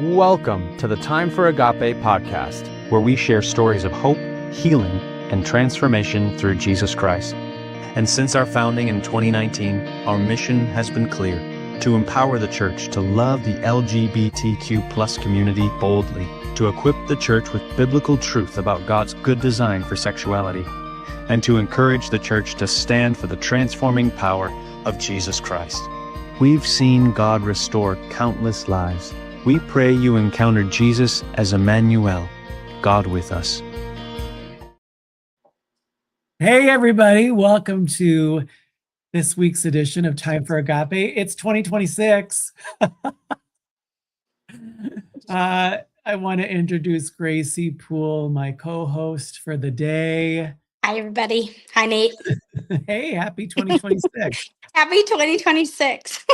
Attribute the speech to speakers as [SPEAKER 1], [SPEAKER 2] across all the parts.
[SPEAKER 1] Welcome to the Time for Agape podcast, where we share stories of hope, healing, and transformation through Jesus Christ. And since our founding in 2019, our mission has been clear: to empower the church to love the LGBTQ+ community boldly, to equip the church with biblical truth about God's good design for sexuality, and to encourage the church to stand for the transforming power of Jesus Christ. We've seen God restore countless lives. We pray you encounter Jesus as Emmanuel, God with us.
[SPEAKER 2] Hey, everybody. Welcome to this week's edition of Time for Agape. It's 2026. I want to introduce Gracie Poole, my co-host for the day.
[SPEAKER 3] Hi, everybody. Hi, Nate.
[SPEAKER 2] Hey, happy 2026.
[SPEAKER 3] Happy 2026.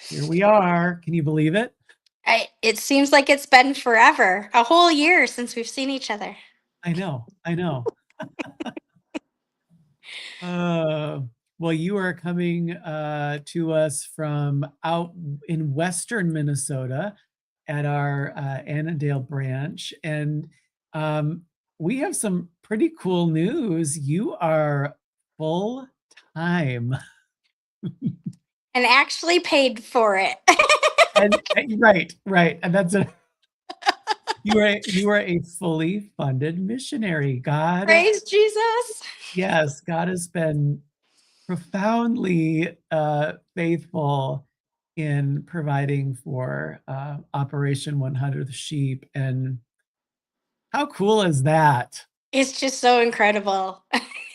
[SPEAKER 2] Here we are. Can you believe it?
[SPEAKER 3] It seems like it's been forever, a whole year since we've seen each other.
[SPEAKER 2] I know. Well, you are coming to us from out in western Minnesota at our Annandale branch. And we have some pretty cool news. You are full-time.
[SPEAKER 3] And actually paid for it.
[SPEAKER 2] Right. And that's you are a fully funded missionary. God.
[SPEAKER 3] Praise Jesus.
[SPEAKER 2] Yes, God has been profoundly faithful in providing for Operation 100th Sheep. And how cool is that?
[SPEAKER 3] It's just so incredible.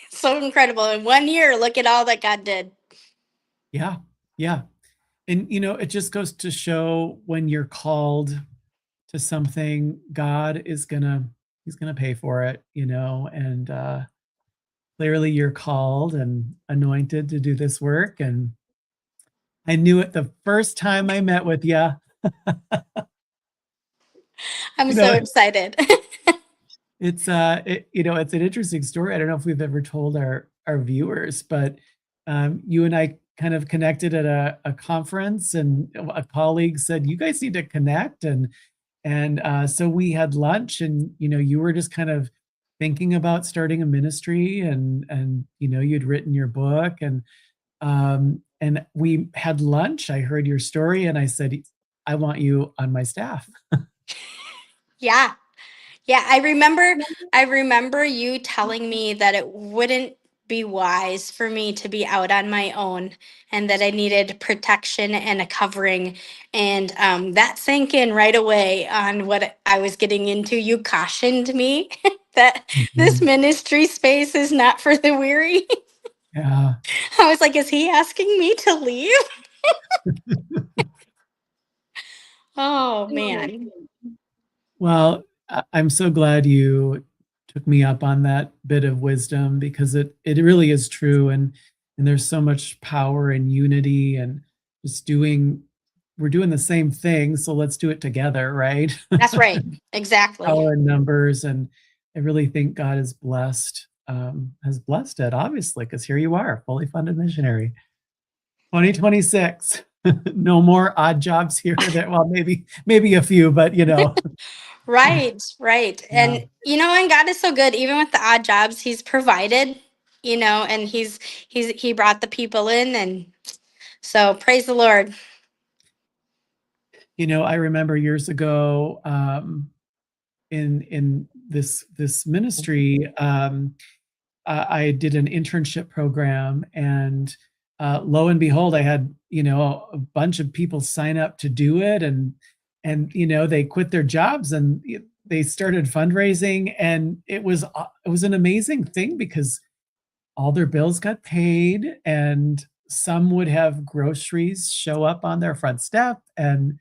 [SPEAKER 3] So incredible. In 1 year, look at all that God did.
[SPEAKER 2] Yeah. And, it just goes to show when you're called to something, God is he's gonna pay for it, and clearly you're called and anointed to do this work. And I knew it the first time I met with you.
[SPEAKER 3] I'm so excited.
[SPEAKER 2] It's it's an interesting story. I don't know if we've ever told our viewers, but you and I kind of connected at a conference, and a colleague said, you guys need to connect. And so we had lunch, and, you were just kind of thinking about starting a ministry, and you'd written your book, and we had lunch. I heard your story, and I said, I want you on my staff.
[SPEAKER 3] Yeah. I remember you telling me that it wouldn't be wise for me to be out on my own, and that I needed protection and a covering. And that sank in right away on what I was getting into. You cautioned me that this ministry space is not for the weary.
[SPEAKER 2] Yeah.
[SPEAKER 3] I was like, is he asking me to leave? Oh, man.
[SPEAKER 2] Well, I'm so glad you took me up on that bit of wisdom, because it really is true. And there's so much power and unity, and just we're doing the same thing. So let's do it together, right?
[SPEAKER 3] That's right. Exactly.
[SPEAKER 2] Power in numbers. And I really think God has blessed it, obviously, because here you are, fully funded missionary. 2026. No more odd jobs here. Well, maybe a few, but
[SPEAKER 3] Right.
[SPEAKER 2] Yeah.
[SPEAKER 3] And God is so good. Even with the odd jobs, he's provided, and he brought the people in, and so praise the Lord.
[SPEAKER 2] I remember years ago, in this ministry, I did an internship program, and lo and behold, I had a bunch of people sign up to do it, and they quit their jobs, and they started fundraising, and it was an amazing thing, because all their bills got paid, and some would have groceries show up on their front step. And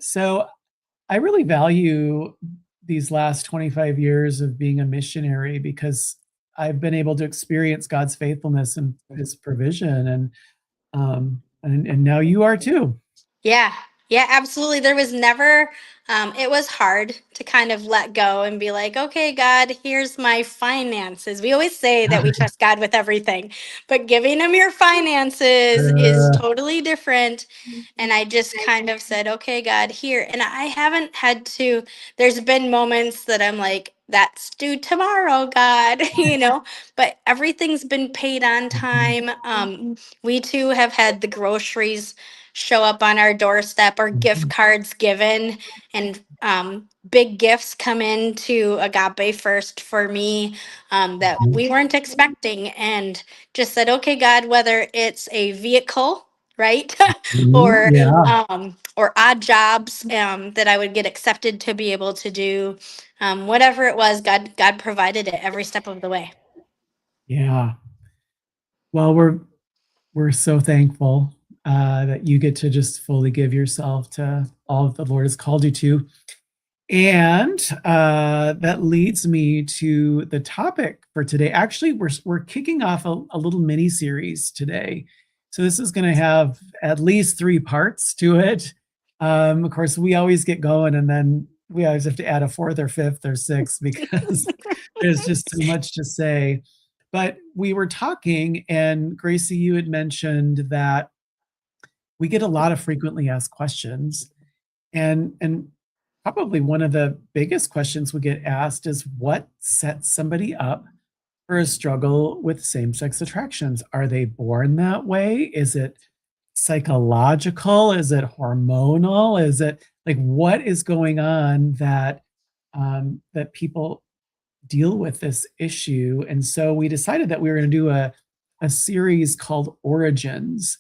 [SPEAKER 2] so I really value these last 25 years of being a missionary, because I've been able to experience God's faithfulness and his provision. And now you are too.
[SPEAKER 3] Yeah. Yeah, absolutely. There was never, it was hard to kind of let go and be like, okay, God, here's my finances. We always say that we trust God with everything, but giving Him your finances is
[SPEAKER 2] Uh,
[SPEAKER 3] totally different. And I just kind of said, okay, God, here. And I haven't had to, there's been moments that I'm like, that's due tomorrow, God, but everything's been paid on time. We too have had the groceries show up on our doorstep or gift cards given, and big gifts come into Agape first for me, that we weren't expecting, and just said, okay, God, whether it's a vehicle, right? or
[SPEAKER 2] yeah,
[SPEAKER 3] or odd jobs, that I would get accepted to be able to do, whatever it was, God provided it every step of the way.
[SPEAKER 2] yeah. Well, we're so thankful that you get to just fully give yourself to all that the Lord has called you to. And that leads me to the topic for today. Actually, we're kicking off a little mini series today. So this is going to have at least 3 parts to it. Of course, we always get going, and then we always have to add a 4th or 5th or 6th because there's just so much to say. But we were talking, and Gracie, you had mentioned that we get a lot of frequently asked questions, and probably one of the biggest questions we get asked is what sets somebody up for a struggle with same-sex attractions? Are they born that way? Is it psychological? Is it hormonal? Is it like what is going on that that people deal with this issue? And so we decided that we were going to do a series called Origins.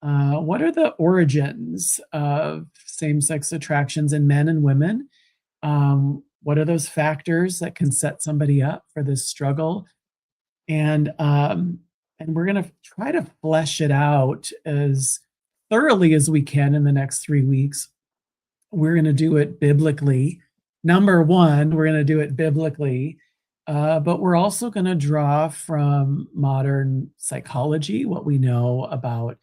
[SPEAKER 2] What are the origins of same-sex attractions in men and women? What are those factors that can set somebody up for this struggle? And we're going to try to flesh it out as thoroughly as we can in the next 3 weeks. We're going to do it biblically. Number one, we're going to do it biblically, but we're also going to draw from modern psychology, what we know about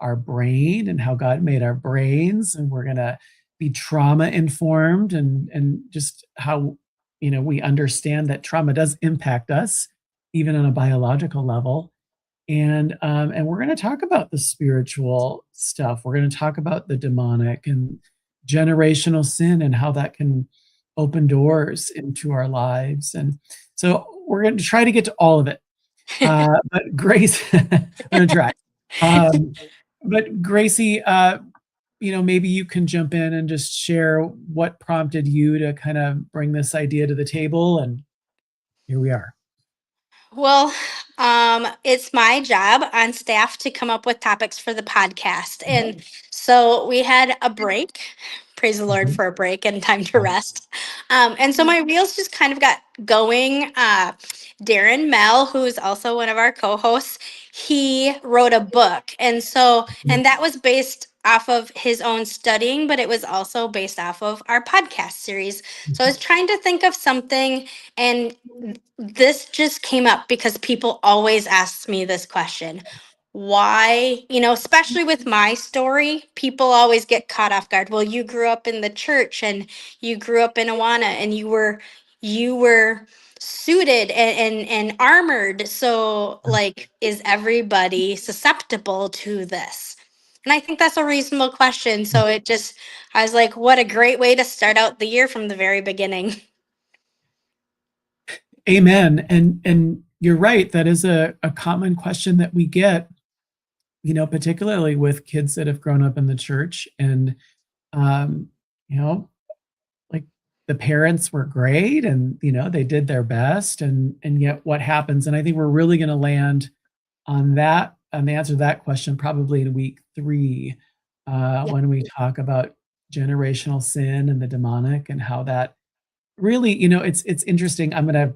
[SPEAKER 2] our brain and how God made our brains, and we're going to be trauma informed, and just how we understand that trauma does impact us, even on a biological level. And we're going to talk about the spiritual stuff. We're going to talk about the demonic and generational sin and how that can open doors into our lives. And so we're going to try to get to all of it. But Grace, I'm going to try. Um, but Gracie, maybe you can jump in and just share what prompted you to kind of bring this idea to the table. And here we are.
[SPEAKER 3] Well, it's my job on staff to come up with topics for the podcast. And so we had a break. Praise the Lord
[SPEAKER 2] Mhm.
[SPEAKER 3] for a break and time to rest. And so my wheels just kind of got going. Darren Mel, who's also one of our co hosts, he wrote a book. And that was based off of his own studying, but it was also based off of our podcast series. So I was trying to think of something, and this just came up because people always ask me this question. Why, especially with my story, people always get caught off guard. Well, you grew up in the church, and you grew up in Awana, and you were suited and armored. So, like, is everybody susceptible to this? And I think that's a reasonable question. So I was like, what a great way to start out the year from the very beginning.
[SPEAKER 2] Amen. And you're right. That is a common question that we get, particularly with kids that have grown up in the church. And um, you know, like the parents were great, and they did their best, and yet what happens? And I think we're really going to land on the answer to that question probably in week 3,
[SPEAKER 3] Yeah.
[SPEAKER 2] when we talk about generational sin and the demonic and how that really, it's interesting. I'm gonna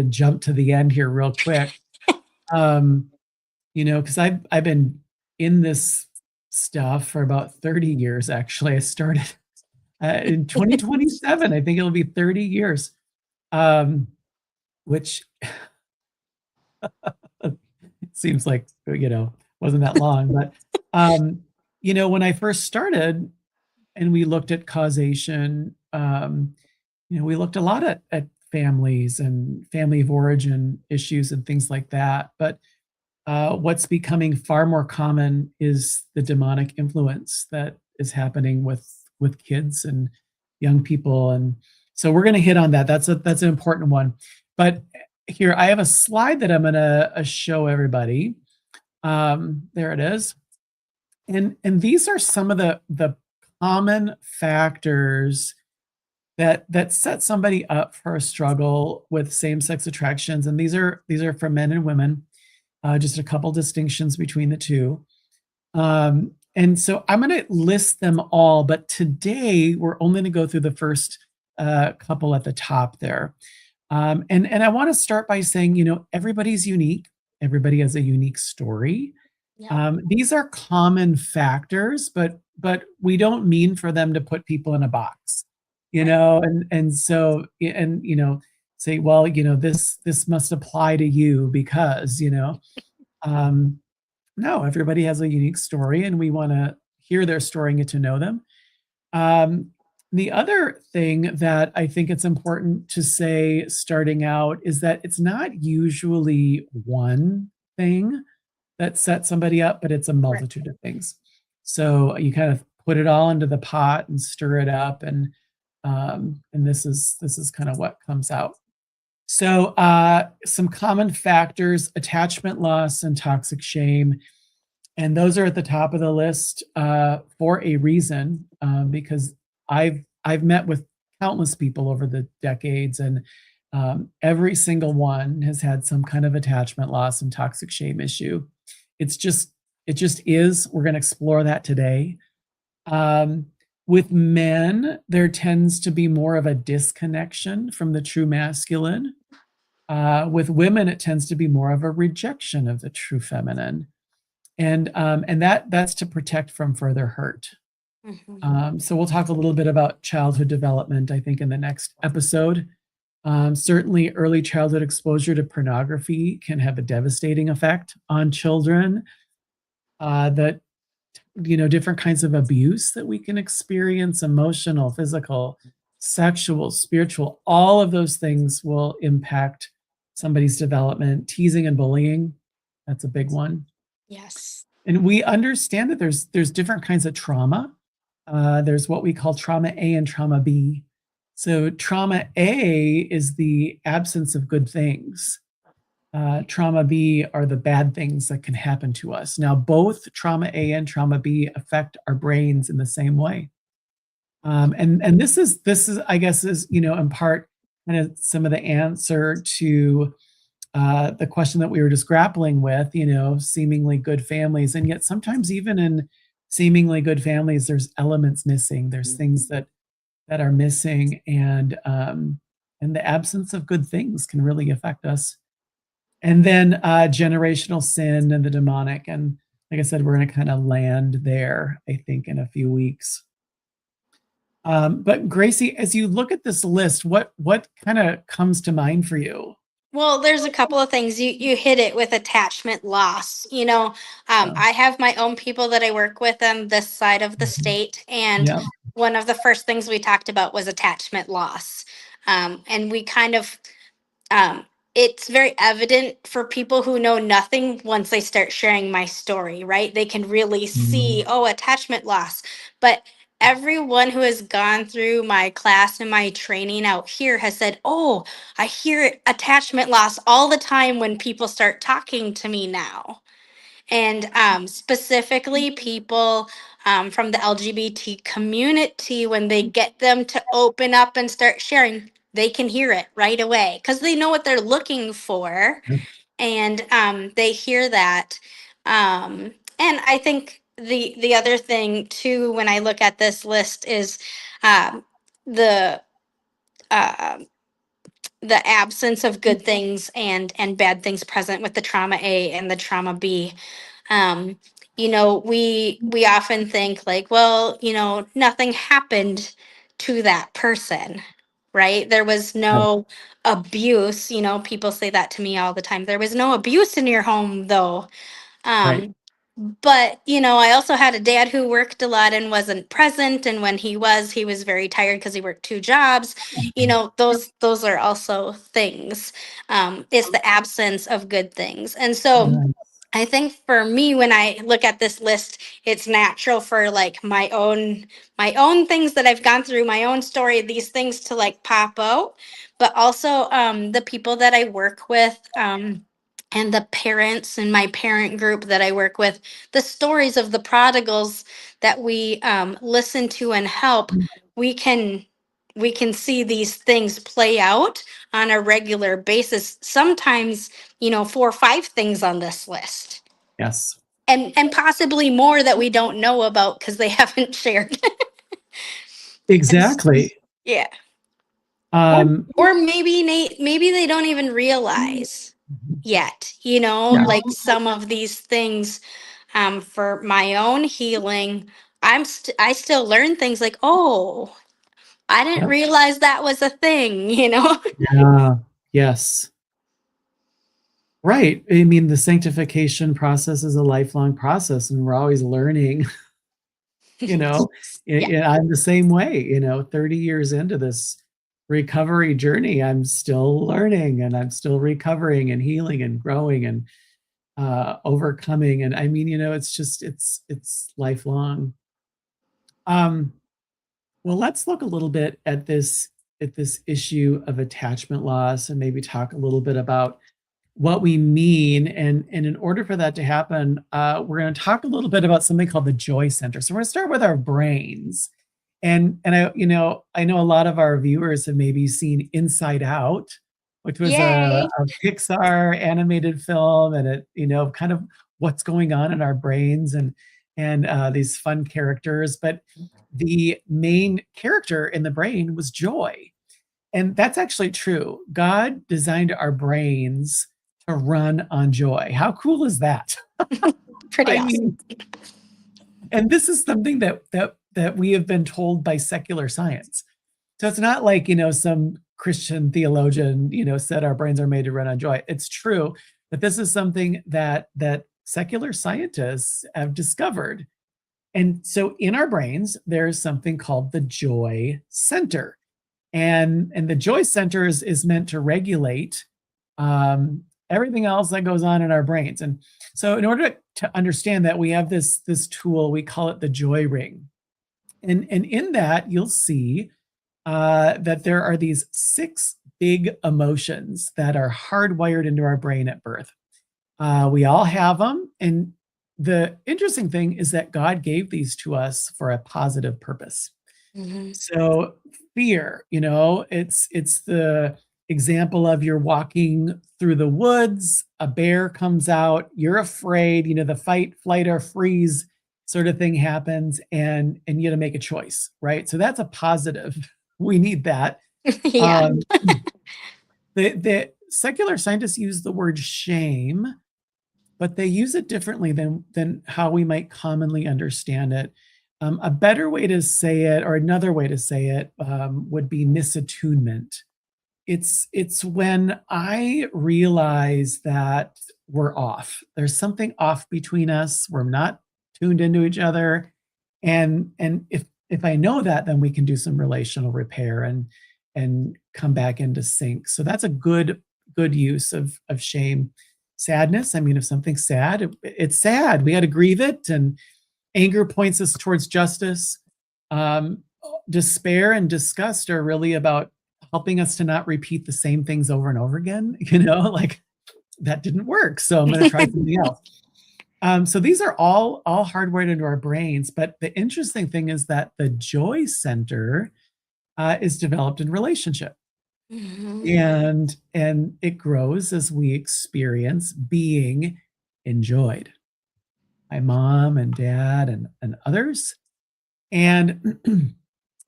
[SPEAKER 2] jump to the end here real quick. Um, because I've been in this stuff for about 30 years. Actually, I started in 2027. I think it'll be 30 years, which seems like wasn't that long. But when I first started, and we looked at causation. We looked a lot at families and family of origin issues and things like that. But what's becoming far more common is the demonic influence that is happening with kids and young people. And so we're going to hit on that. That's an important one. But here, I have a slide that I'm going to show everybody. There it is. And these are some of the common factors that set somebody up for a struggle with same-sex attractions. And these are for men and women. Just a couple distinctions between the two. And so I'm going to list them all, but today we're only going to go through the first couple at the top there. And I want to start by saying, everybody's unique. Everybody has a unique story.
[SPEAKER 3] Yeah.
[SPEAKER 2] These are common factors, but we don't mean for them to put people in a box, and so, say, well, this must apply to you because, no, everybody has a unique story and we want to hear their story and get to know them. The other thing that I think it's important to say starting out is that it's not usually one thing that sets somebody up, but it's a multitude of things. So you kind of put it all into the pot and stir it up, and this is kind of what comes out. So some common factors: attachment loss and toxic shame. And those are at the top of the list for a reason, because I've met with countless people over the decades, and every single one has had some kind of attachment loss and toxic shame issue. It just is. We're going to explore that today. With men, there tends to be more of a disconnection from the true masculine. With women, it tends to be more of a rejection of the true feminine. And that's to protect from further hurt.
[SPEAKER 3] Mm-hmm.
[SPEAKER 2] So we'll talk a little bit about childhood development, I think, in the next episode. Certainly, early childhood exposure to pornography can have a devastating effect on children. That different kinds of abuse that we can experience: emotional, physical, sexual, spiritual. All of those things will impact somebody's development. Teasing and bullying, that's a big one.
[SPEAKER 3] Yes.
[SPEAKER 2] And we understand that there's different kinds of trauma. There's what we call trauma A and trauma B. So trauma A is the absence of good things. Trauma B are the bad things that can happen to us. Now, both trauma A and trauma B affect our brains in the same way. And this is I guess is in part kind of some of the answer to the question that we were just grappling with, seemingly good families. And yet sometimes even in seemingly good families, there's elements missing. There's things that are missing, and the absence of good things can really affect us. And then generational sin and the demonic. And like I said, we're going to kind of land there, I think, in a few weeks. But Gracie, as you look at this list, what kind of comes to mind for you?
[SPEAKER 3] Well, there's a couple of things. You hit it with attachment loss. I have my own people that I work with on this side of the state, and
[SPEAKER 2] Yeah.
[SPEAKER 3] one of the first things we talked about was attachment loss. And we kind of it's very evident for people who know nothing once they start sharing my story, right? They can really see, attachment loss. But everyone who has gone through my class and my training out here has said, oh, I hear attachment loss all the time when people start talking to me now. And specifically people from the LGBT community, when they get them to open up and start sharing, they can hear it right away because they know what they're looking for.
[SPEAKER 2] Yep.
[SPEAKER 3] And they hear that. And I think the other thing too, when I look at this list, is the uh, the absence of good things and bad things present with the trauma A and the trauma B. um we often think like, well, nothing happened to that person, right? There was no abuse. People say that to me all the time. There was no abuse in your home though.
[SPEAKER 2] Right.
[SPEAKER 3] um But, I also had a dad who worked a lot and wasn't present. And when he was very tired because he worked two jobs. Those are also things. It's the absence of good things. And so
[SPEAKER 2] Yeah.
[SPEAKER 3] I think for me, when I look at this list, it's natural for like my own things that I've gone through, my own story, these things to like pop out, but also the people that I work with, and the parents in my parent group that I work with, the stories of the prodigals that we listen to and help, we can see these things play out on a regular basis. Sometimes, 4 or 5 things on this list,
[SPEAKER 2] Yes.
[SPEAKER 3] and possibly more that we don't know about because they haven't shared.
[SPEAKER 2] Exactly.
[SPEAKER 3] Yeah. Or,
[SPEAKER 2] Um,
[SPEAKER 3] or maybe Nate, maybe they don't even realize yet,
[SPEAKER 2] yeah.
[SPEAKER 3] like some of these things, for my own healing. I still learn things like, oh, I didn't
[SPEAKER 2] Yep.
[SPEAKER 3] realize that was a thing.
[SPEAKER 2] Yeah. Yes. Right. I mean, the sanctification process is a lifelong process, and we're always learning, you know.
[SPEAKER 3] Yeah.
[SPEAKER 2] I'm the same way, 30 years into this recovery journey, I'm still learning, and I'm still recovering and healing and growing and overcoming. And I mean, it's just it's lifelong. Um, well, let's look a little bit at this issue of attachment loss, and maybe talk a little bit about what we mean. And in order for that to happen, we're going to talk a little bit about something called the joy center. So we're going to start with our brains. And I know a lot of our viewers have maybe seen Inside Out, which was
[SPEAKER 3] Yay.
[SPEAKER 2] a Pixar animated film, and it, kind of what's going on in our brains, and these fun characters. But the main character in the brain was joy. And that's actually true. God designed our brains to run on joy. How cool is that?
[SPEAKER 3] Pretty
[SPEAKER 2] I
[SPEAKER 3] awesome.
[SPEAKER 2] mean, and this is something that we have been told by secular science. So it's not like, some Christian theologian, said our brains are made to run on joy. It's true, but this is something that secular scientists have discovered. And so in our brains, there's something called the joy center. And the joy center is meant to regulate everything else that goes on in our brains. And so in order to understand that, we have this tool, we call it the joy ring. And in that, you'll see that there are these 6 big emotions that are hardwired into our brain at birth. We all have them. And the interesting thing is that God gave these to us for a positive purpose.
[SPEAKER 3] Mhm.
[SPEAKER 2] So fear, it's the example of you're walking through the woods, a bear comes out, you're afraid, the fight, flight, or freeze sort of thing happens, and you got to make a choice, right? So that's a positive. We need that.
[SPEAKER 3] Yeah.
[SPEAKER 2] Um, the secular scientists use the word shame, but they use it differently than how we might commonly understand it. A better way to say it, or another way to say it, would be misattunement. It's when I realize that we're off. There's something off between us. We're not tuned into each other, and if I know that, then we can do some relational repair and come back into sync. So that's a good use of shame. Sadness. I mean, if something's sad, it's sad. We got to grieve it. And anger points us towards justice. Um, Despair and disgust are really about helping us to not repeat the same things over and over again. Like that didn't work, so I'm going to try something else. So these are all hardwired into our brains. But the interesting thing is that the joy center is developed in relationship,
[SPEAKER 3] Mhm.
[SPEAKER 2] and it grows as we experience being enjoyed by mom and dad and others. And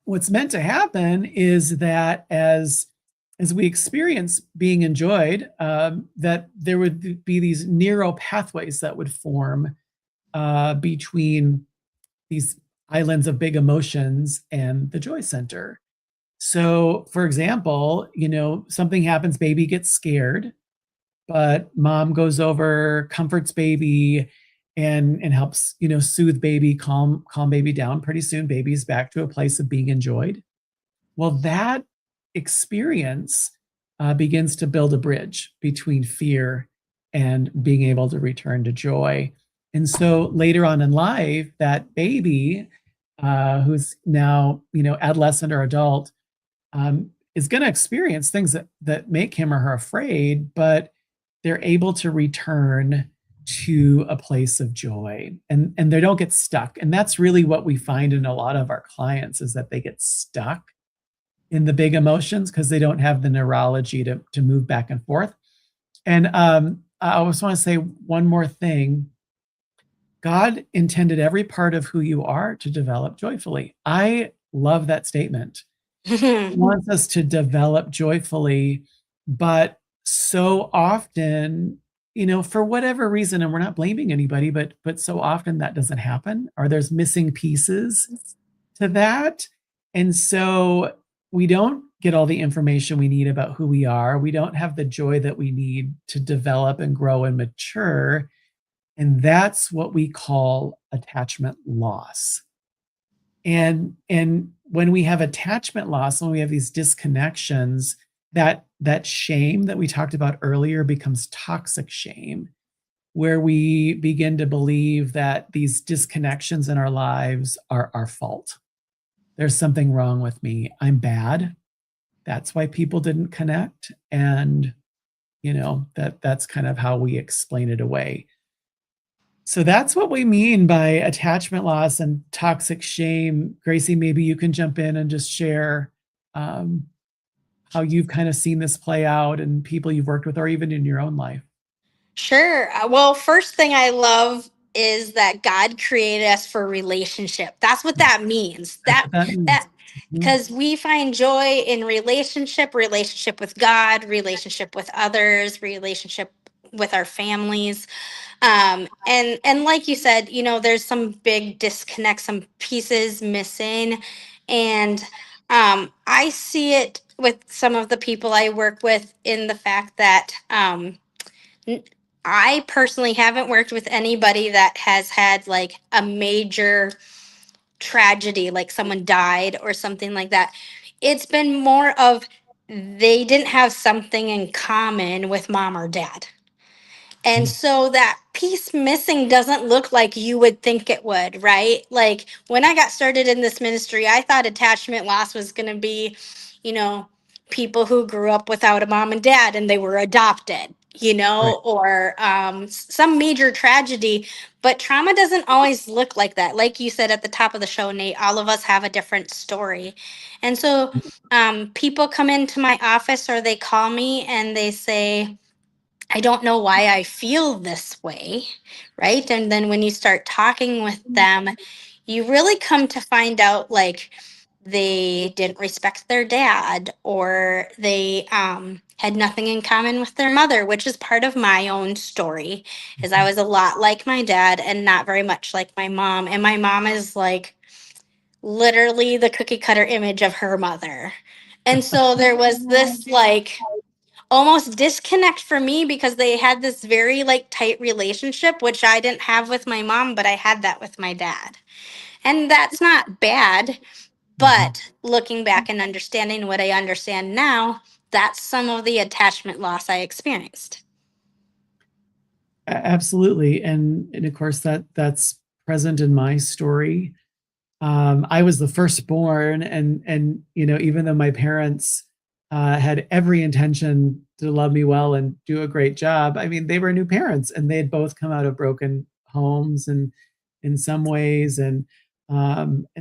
[SPEAKER 2] what's meant to happen is that as we experience being enjoyed, that there would be these neural pathways that would form between these islands of big emotions and the joy center. So, for example, something happens, baby gets scared, but mom goes over, comforts baby, and helps, soothe baby, calm baby down. Pretty soon baby's back to a place of being enjoyed. Well, that experience begins to build a bridge between fear and being able to return to joy. And so later on in life, that baby, who's now, adolescent or adult, is going to experience things that make him or her afraid, but they're able to return to a place of joy, and they don't get stuck. And that's really what we find in a lot of our clients, is that they get stuck in the big emotions because they don't have the neurology to move back and forth. And I always want to say one more thing. God intended every part of who you are to develop joyfully. I love that statement. He wants us to develop joyfully, but so often, for whatever reason, and we're not blaming anybody, but so often that doesn't happen, or there's missing pieces to that. And so we don't get all the information we need about who we are. We don't have the joy that we need to develop and grow and mature. And that's what we call attachment loss. And when we have attachment loss, when we have these disconnections, that shame that we talked about earlier becomes toxic shame, where we begin to believe that these disconnections in our lives are our fault. There's something wrong with me. I'm bad. That's why people didn't connect. And, that's kind of how we explain it away. So that's what we mean by attachment loss and toxic shame. Gracie, maybe you can jump in and just share how you've kind of seen this play out and people you've worked with, or even in your own life.
[SPEAKER 3] Sure. Well, first thing I love is that God created us for relationship. That's what that means.
[SPEAKER 2] That's what that means.
[SPEAKER 3] Because we find joy in relationship with God, relationship with others, relationship with our families. And like you said, there's some big disconnects, some pieces missing. And I see it with some of the people I work with in the fact that I personally haven't worked with anybody that has had like a major tragedy, like someone died or something like that. It's been more of they didn't have something in common with mom or dad. And so that piece missing doesn't look like you would think it would, right? Like when I got started in this ministry, I thought attachment loss was going to be, you know, people who grew up without a mom and dad and they were adopted,
[SPEAKER 2] Right.
[SPEAKER 3] or some major tragedy. But trauma doesn't always look like that. Like you said at the top of the show, Nate, all of us have a different story. And so people come into my office or they call me and they say, I don't know why I feel this way, right? And then when you start talking with them, you really come to find out like they didn't respect their dad, or they had nothing in common with their mother, which is part of my own story. Is I was a lot like my dad and not very much like my mom, and my mom is like literally the cookie cutter image of her mother. And so there was this like almost disconnect for me because they had this very like tight relationship, which I didn't have with my mom, but I had that with my dad. And that's not bad, but looking back and understanding what I understand now, that's some of the attachment loss I experienced.
[SPEAKER 2] Absolutely. And of course that's present in my story. I was the firstborn, and even though my parents had every intention to love me well and do a great job, I mean, they were new parents, and they had both come out of broken homes, and in some ways, and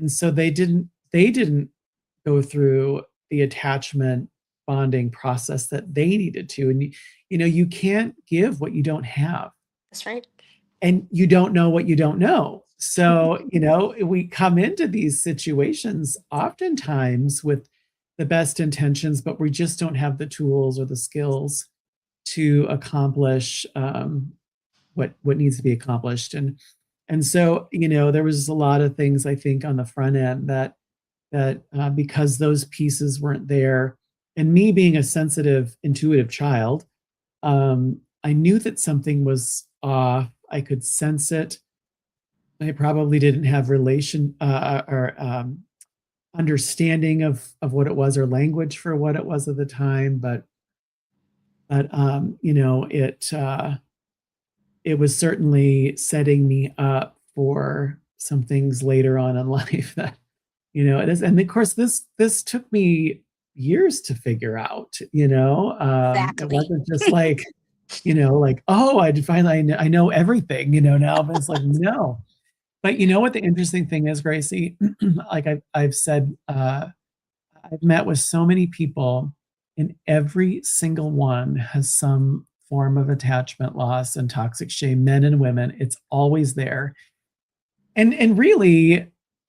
[SPEAKER 2] so they didn't go through the attachment bonding process that they needed to, and you can't give what you don't have,
[SPEAKER 3] That's right.
[SPEAKER 2] and you don't know what you don't know. So, we come into these situations oftentimes with the best intentions, but we just don't have the tools or the skills to accomplish what needs to be accomplished. And so, there was a lot of things I think on the front end that because those pieces weren't there, and me being a sensitive, intuitive child, I knew that something was off. I could sense it. I probably didn't have understanding of what it was or language for what it was at the time, but it was certainly setting me up for some things later on in life that, it is. And of course, this took me years to figure out, it
[SPEAKER 3] Exactly.
[SPEAKER 2] wasn't just like, like, oh, I know everything, now, but it's like, no. But you know what the interesting thing is, Gracie? Like I've said, I've met with so many people, and every single one has some form of attachment loss and toxic shame, men and women. It's always there. And really,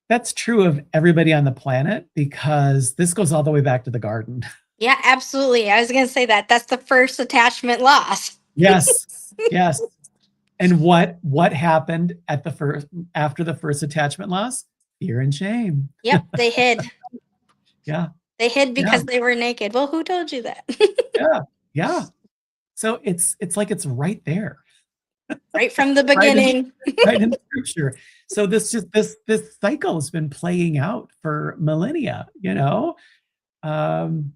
[SPEAKER 2] that's true of everybody on the planet because this goes all the way back to the garden.
[SPEAKER 3] Yeah, absolutely. I was going to say that. That's the first attachment loss.
[SPEAKER 2] Yes. Yes. And what happened at the first after the first attachment loss? Fear and shame.
[SPEAKER 3] Yep, they hid.
[SPEAKER 2] Yeah.
[SPEAKER 3] They hid
[SPEAKER 2] Yeah.
[SPEAKER 3] because they were naked. Well, who told you that?
[SPEAKER 2] Yeah. Yeah. So it's like it's right there.
[SPEAKER 3] Right from the
[SPEAKER 2] Right in,
[SPEAKER 3] beginning.
[SPEAKER 2] right in scripture. So this cycle has been playing out for millennia, and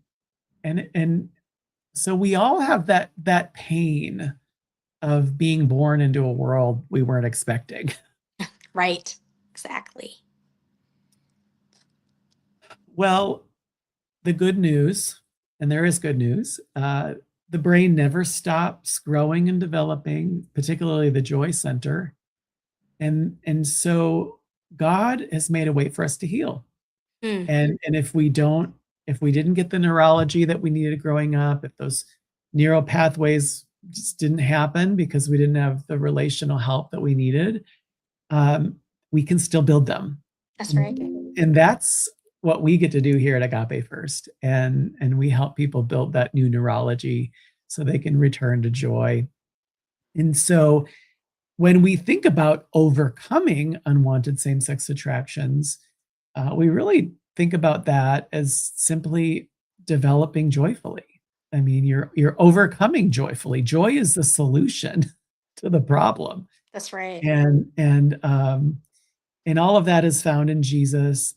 [SPEAKER 2] so we all have that pain of being born into a world we weren't expecting.
[SPEAKER 3] Right. Exactly.
[SPEAKER 2] Well, the good news, and there is good news, the brain never stops growing and developing, particularly the joy center. And so God has made a way for us to heal.
[SPEAKER 3] Hmm.
[SPEAKER 2] And if we didn't get the neurology that we needed growing up, if those neural pathways just didn't happen because we didn't have the relational help that we needed, we can still build them.
[SPEAKER 3] That's right.
[SPEAKER 2] And that's what we get to do here at Agape First. And we help people build that new neurology so they can return to joy. And so when we think about overcoming unwanted same-sex attractions, we really think about that as simply developing joyfully. I mean, you're overcoming joyfully. Joy is the solution to the problem,
[SPEAKER 3] That's right.
[SPEAKER 2] and all of that is found in Jesus.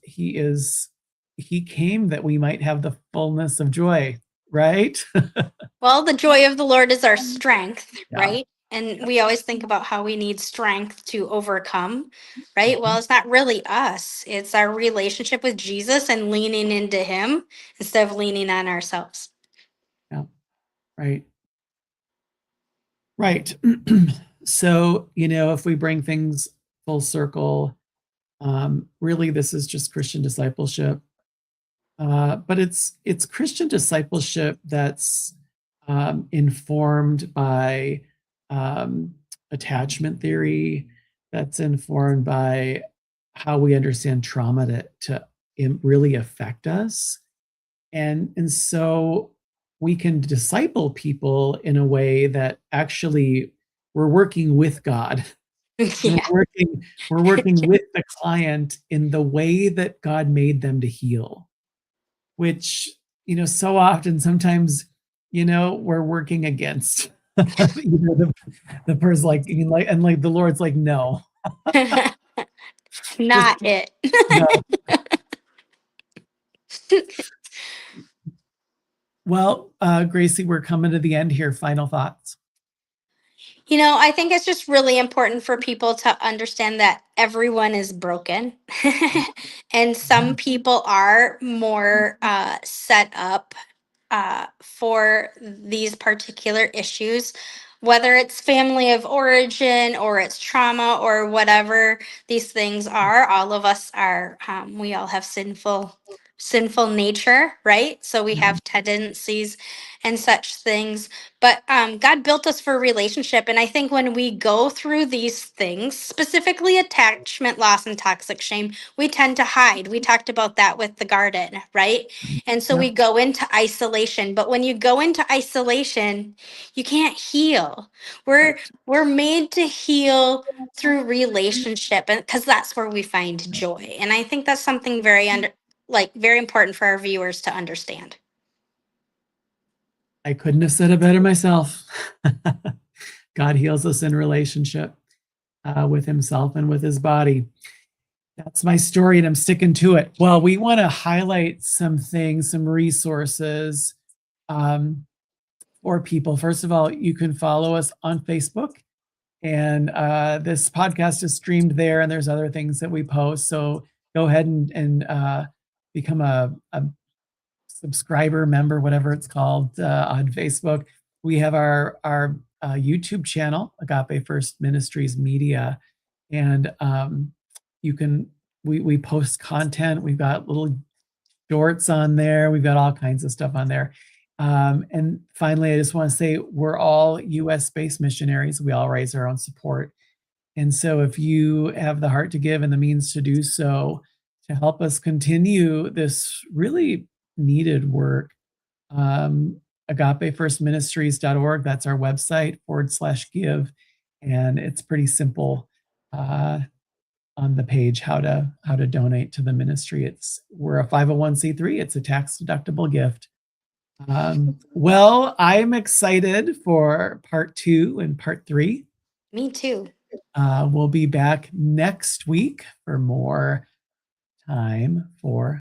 [SPEAKER 2] He came that we might have the fullness of joy, right?
[SPEAKER 3] Well, the joy of the Lord is our strength,
[SPEAKER 2] Yeah.
[SPEAKER 3] right? And we always think about how we need strength to overcome, right? Well,
[SPEAKER 2] Mhm.
[SPEAKER 3] it's not really us, it's our relationship with Jesus and leaning into Him instead of leaning on ourselves.
[SPEAKER 2] Yeah. Right. Right. So, if we bring things full circle, really this is just Christian discipleship. But it's Christian discipleship that's informed by um, attachment theory, that's informed by how we understand trauma to really affect us, and so we can disciple people in a way that actually we're working with God. We're
[SPEAKER 3] Yeah.
[SPEAKER 2] working we're working with the client in the way that God made them to heal, which, so often sometimes, we're working against the person, like the Lord's like, no, just
[SPEAKER 3] Not it.
[SPEAKER 2] no. Well, Gracie, we're coming to the end here. Final thoughts.
[SPEAKER 3] I think it's just really important for people to understand that everyone is broken. And some people are more set up for these particular issues, whether it's family of origin or it's trauma or whatever these things are. All of us are, we all have sinful nature, right? So we
[SPEAKER 2] Yeah.
[SPEAKER 3] have tendencies and such things, but God built us for relationship. And I think when we go through these things, specifically attachment loss and toxic shame, we tend to hide. We talked about that with the garden, right? And so we
[SPEAKER 2] Yep.
[SPEAKER 3] go into isolation. But when you go into isolation, you can't heal. We're
[SPEAKER 2] Right.
[SPEAKER 3] we're made to heal through relationship, and because that's where we find joy. And I think that's something very important for our viewers to understand.
[SPEAKER 2] I couldn't have said it better myself. God heals us in relationship. with himself and with his body. That's my story, and I'm sticking to it. Well, we want to highlight some things, some resources for people. First of all, you can follow us on Facebook, and this podcast is streamed there, and there's other things that we post. So go ahead and become a subscriber, member, whatever it's called, on Facebook. We have our YouTube channel, Agape First Ministries Media, and you can we post content. We've got little shorts on there. We've got all kinds of stuff on there. And finally, I just want to say we're all U.S.-based missionaries. We all raise our own support. And so if you have the heart to give and the means to do so, to help us continue this really needed work, agapefirstministries.org, that's our website, /give. And it's pretty simple on the page how to donate to the ministry. We're a 501c3. It's a tax-deductible gift. Well, I'm excited for part 2 and part 3.
[SPEAKER 3] Me too.
[SPEAKER 2] We'll be back next week for more time for